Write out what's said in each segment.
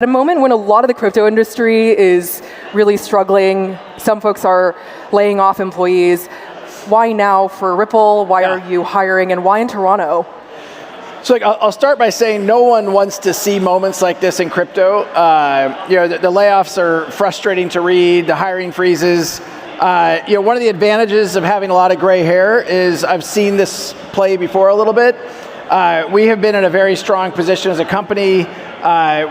At a moment when a lot of the crypto industry is really struggling, some folks are laying off employees. Why now for Ripple? Why are you hiring, and why in Toronto? So I'll start by saying no one wants to see moments like this in crypto. The layoffs are frustrating to read, the hiring freezes. One of the advantages of having a lot of gray hair is I've seen this play before a little bit. We have been in a very strong position as a company.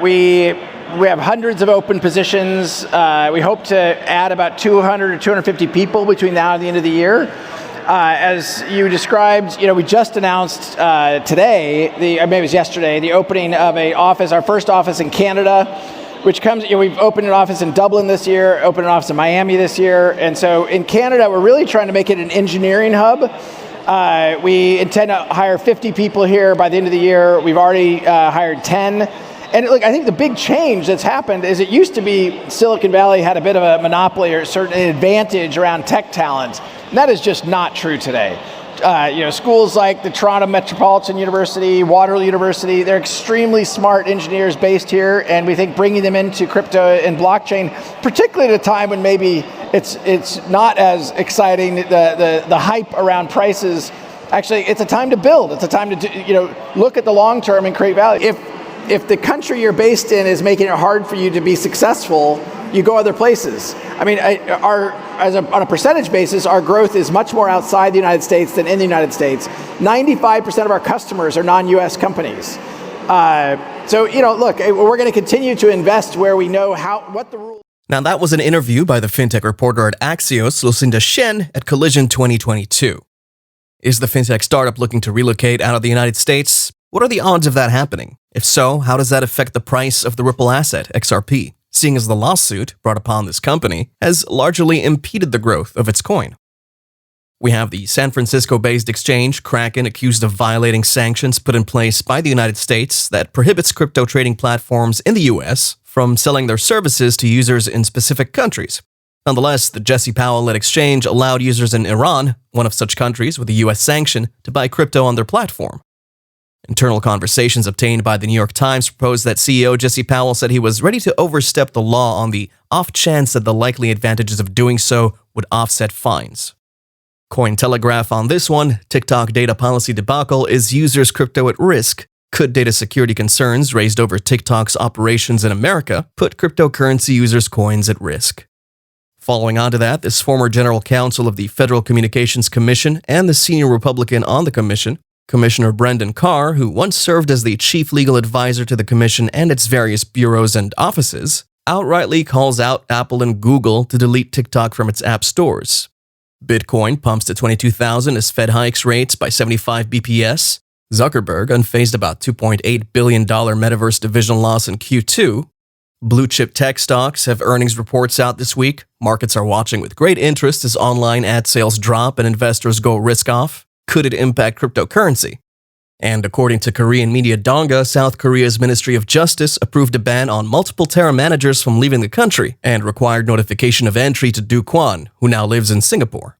We have hundreds of open positions. We hope to add about 200 or 250 people between now and the end of the year. As you described, we just announced today, maybe it was yesterday, the opening of our first office in Canada, which comes, we've opened an office in Dublin this year, opened an office in Miami this year. And so in Canada, we're really trying to make it an engineering hub. We intend to hire 50 people here by the end of the year. We've already hired 10. And look, I think the big change that's happened is it used to be Silicon Valley had a bit of a monopoly or a certain advantage around tech talent. And that is just not true today. Schools like the Toronto Metropolitan University, Waterloo University, they're extremely smart engineers based here, and we think bringing them into crypto and blockchain, particularly at a time when maybe it's not as exciting, the hype around prices, actually it's a time to build. It's a time to look at the long term and create value. If the country you're based in is making it hard for you to be successful, you go other places. I mean, on a percentage basis, our growth is much more outside the United States than in the United States. 95% of our customers are non-US companies. Look, we're going to continue to invest where we know what the rules. Now, that was an interview by the fintech reporter at Axios, Lucinda Shen, at Collision 2022. Is the fintech startup looking to relocate out of the United States? What are the odds of that happening? If so, how does that affect the price of the Ripple asset, XRP, seeing as the lawsuit brought upon this company has largely impeded the growth of its coin? We have the San Francisco-based exchange, Kraken, accused of violating sanctions put in place by the United States that prohibits crypto trading platforms in the US from selling their services to users in specific countries. Nonetheless, the Jesse Powell-led exchange allowed users in Iran, one of such countries with a US sanction, to buy crypto on their platform. Internal conversations obtained by the New York Times proposed that CEO Jesse Powell said he was ready to overstep the law on the off chance that the likely advantages of doing so would offset fines. Cointelegraph on this one, TikTok data policy debacle, is users' crypto at risk? Could data security concerns raised over TikTok's operations in America put cryptocurrency users' coins at risk? Following on to that, this former general counsel of the Federal Communications Commission and the senior Republican on the commission, Commissioner Brendan Carr, who once served as the chief legal advisor to the commission and its various bureaus and offices, outrightly calls out Apple and Google to delete TikTok from its app stores. Bitcoin pumps to 22,000 as Fed hikes rates by 75 BPS. Zuckerberg unfazed about $2.8 billion metaverse division loss in Q2. Blue chip tech stocks have earnings reports out this week. Markets are watching with great interest as online ad sales drop and investors go risk off. Could it impact cryptocurrency? And according to Korean media Donga, South Korea's Ministry of Justice approved a ban on multiple Terra managers from leaving the country and required notification of entry to Do Kwon, who now lives in Singapore.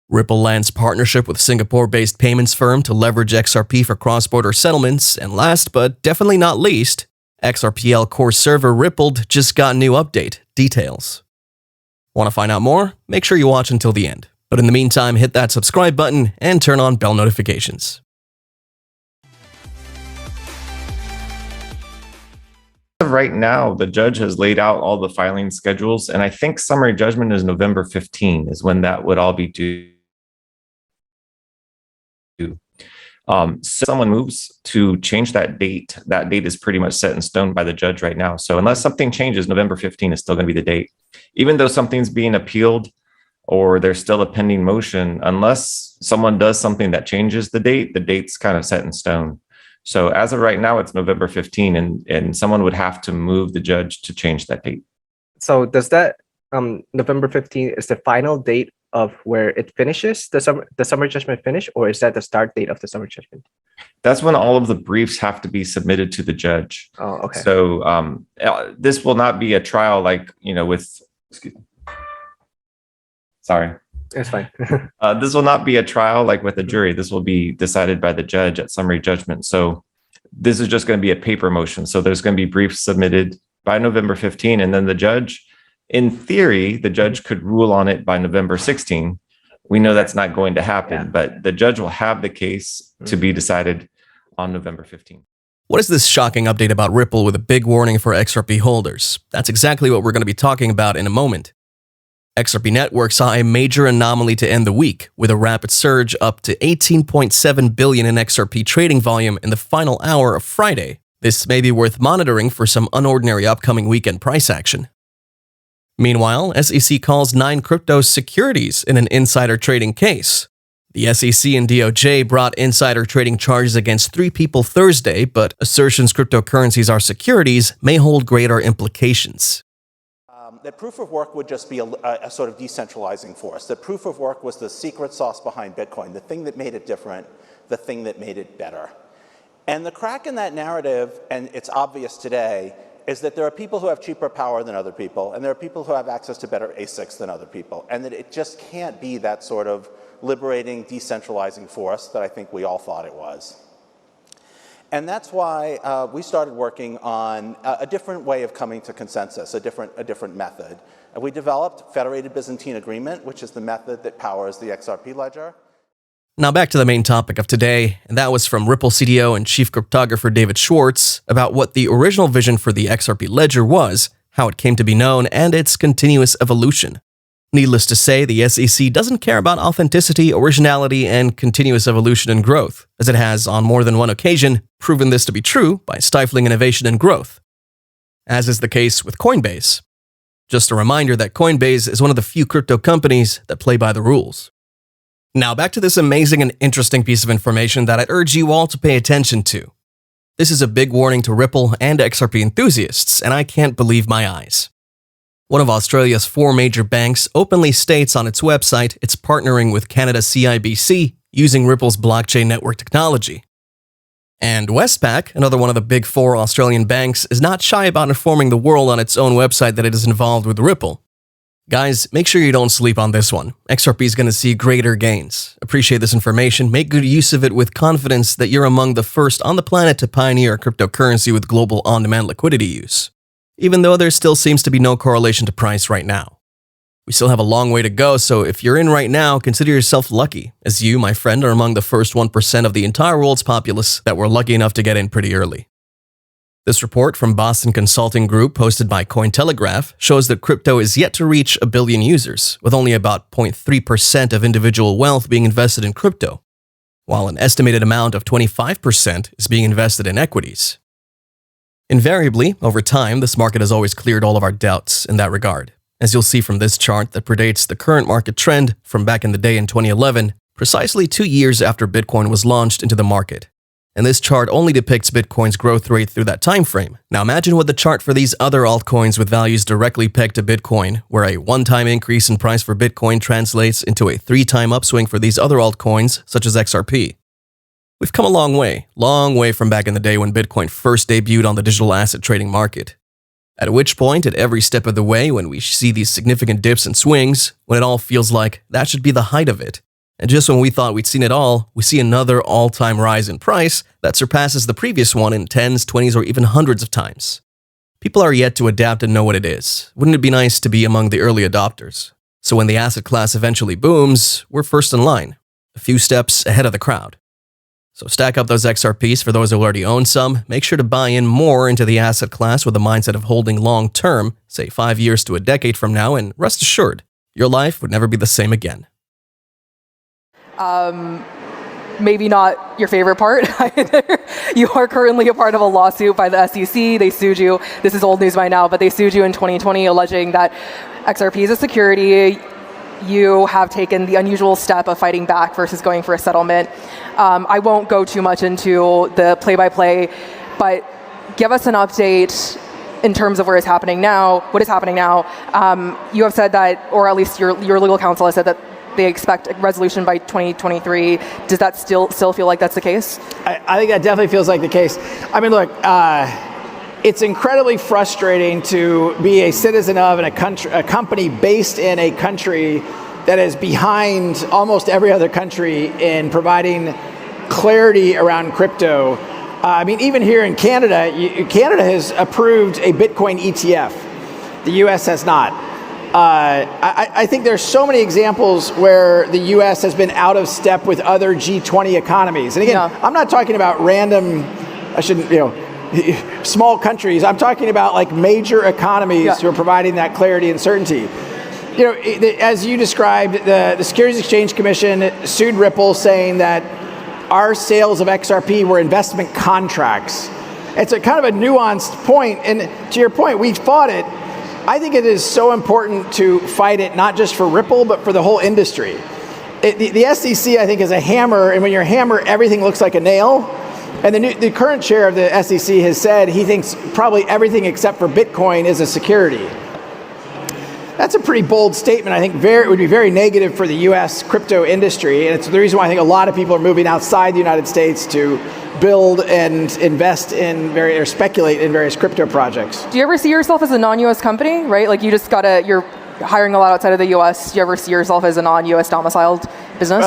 Ripple lands partnership with Singapore-based payments firm to leverage XRP for cross-border settlements. And last but definitely not least, XRPL core server Rippled just got a new update. Details. Want to find out more? Make sure you watch until the end. But in the meantime, hit that subscribe button and turn on bell notifications. Right now, the judge has laid out all the filing schedules, and I think summary judgment is November 15 is when that would all be due. Someone moves to change that date is pretty much set in stone by the judge right now. So unless something changes, November 15 is still going to be the date. Even though something's being appealed, or there's still a pending motion, unless someone does something that changes the date's kind of set in stone. So as of right now, it's November 15, and someone would have to move the judge to change that date. So does that November 15 is the final date of where it finishes, the summary judgment finish, or is that the start date of the summary judgment? That's when all of the briefs have to be submitted to the judge. Oh, okay. So this will not be a trial like, excuse me. Sorry. It's fine. This will not be a trial like with a jury. This will be decided by the judge at summary judgment. So this is just going to be a paper motion. So there's going to be briefs submitted by November 15, and then the judge, in theory, the judge could rule on it by November 16. We know that's not going to happen, but the judge will have the case to be decided on November 15. What is this shocking update about Ripple with a big warning for XRP holders? That's exactly what we're going to be talking about in a moment. XRP Network saw a major anomaly to end the week, with a rapid surge up to 18.7 billion in XRP trading volume in the final hour of Friday. This may be worth monitoring for some unordinary upcoming weekend price action. Meanwhile, SEC calls 9 crypto securities in an insider trading case. The SEC and DOJ brought insider trading charges against 3 people Thursday, but assertions cryptocurrencies are securities may hold greater implications. That proof of work would just be a sort of decentralizing force. That proof of work was the secret sauce behind Bitcoin, the thing that made it different, the thing that made it better. And the crack in that narrative, and it's obvious today, is that there are people who have cheaper power than other people, and there are people who have access to better ASICs than other people, and that it just can't be that sort of liberating, decentralizing force that I think we all thought it was. And that's why we started working on a different way of coming to consensus, a different method. And we developed Federated Byzantine Agreement, which is the method that powers the XRP ledger. Now back to the main topic of today, and that was from Ripple CTO and chief cryptographer David Schwartz about what the original vision for the XRP ledger was, how it came to be known, and its continuous evolution. Needless to say, the SEC doesn't care about authenticity, originality, and continuous evolution and growth, as it has, on more than one occasion, proven this to be true by stifling innovation and growth, as is the case with Coinbase. Just a reminder that Coinbase is one of the few crypto companies that play by the rules. Now back to this amazing and interesting piece of information that I'd urge you all to pay attention to. This is a big warning to Ripple and XRP enthusiasts, and I can't believe my eyes. One of Australia's 4 major banks openly states on its website it's partnering with Canada's CIBC using Ripple's blockchain network technology. And Westpac, another one of the big 4 Australian banks, is not shy about informing the world on its own website that it is involved with Ripple. Guys, make sure you don't sleep on this one. XRP is going to see greater gains. Appreciate this information, make good use of it with confidence that you're among the first on the planet to pioneer a cryptocurrency with global on-demand liquidity use, even though there still seems to be no correlation to price right now. We still have a long way to go, so if you're in right now, consider yourself lucky, as you, my friend, are among the first 1% of the entire world's populace that were lucky enough to get in pretty early. This report from Boston Consulting Group, posted by Cointelegraph, shows that crypto is yet to reach 1 billion users, with only about 0.3% of individual wealth being invested in crypto, while an estimated amount of 25% is being invested in equities. Invariably, over time, this market has always cleared all of our doubts in that regard, as you'll see from this chart that predates the current market trend from back in the day in 2011, precisely 2 years after Bitcoin was launched into the market. And this chart only depicts Bitcoin's growth rate through that time frame. Now imagine what the chart for these other altcoins with values directly pegged to Bitcoin, where a one-time increase in price for Bitcoin translates into a 3-time upswing for these other altcoins, such as XRP. We've come a long way from back in the day when Bitcoin first debuted on the digital asset trading market. At which point, at every step of the way, when we see these significant dips and swings, when it all feels like that should be the height of it, and just when we thought we'd seen it all, we see another all-time rise in price that surpasses the previous one in 10s, 20s, or even hundreds of times. People are yet to adapt and know what it is. Wouldn't it be nice to be among the early adopters? So when the asset class eventually booms, we're first in line, a few steps ahead of the crowd. So stack up those XRPs for those who already own some, make sure to buy in more into the asset class with the mindset of holding long-term, say 5 years to a decade from now, and rest assured, your life would never be the same again. Maybe not your favorite part either. You are currently a part of a lawsuit by the SEC. They sued you. This is old news by now, but they sued you in 2020 alleging that XRP is a security. You have taken the unusual step of fighting back versus going for a settlement. I won't go too much into the play-by-play, but give us an update in terms of where it's happening now, what is happening now. You have said that, or at least your legal counsel has said that they expect a resolution by 2023. Does that still feel like that's the case? I think that definitely feels like the case. I mean, look, it's incredibly frustrating to be a citizen of a company based in a country that is behind almost every other country in providing clarity around crypto, I mean, even here in Canada, Canada has approved a Bitcoin ETF. The US has not. I think there's so many examples where the US has been out of step with other G20 economies. And again, I'm not talking about random, small countries. I'm talking about like major economies who are providing that clarity and certainty. As you described, the Securities Exchange Commission sued Ripple saying that our sales of XRP were investment contracts. It's a kind of a nuanced point, and to your point, we fought it. I think it is so important to fight it, not just for Ripple, but for the whole industry. The SEC, I think, is a hammer, and when you're a hammer, everything looks like a nail. And the current chair of the SEC has said he thinks probably everything except for Bitcoin is a security. That's a pretty bold statement. I think it would be very negative for the U.S. crypto industry, and it's the reason why I think a lot of people are moving outside the United States to build and invest in or speculate in various crypto projects. Do you ever see yourself as a non-U.S. company, right? Like you're hiring a lot outside of the U.S. Do you ever see yourself as a non-U.S. domiciled business?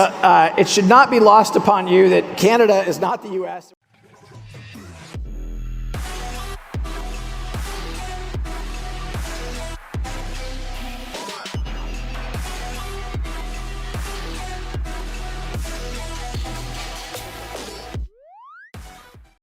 It should not be lost upon you that Canada is not the U.S.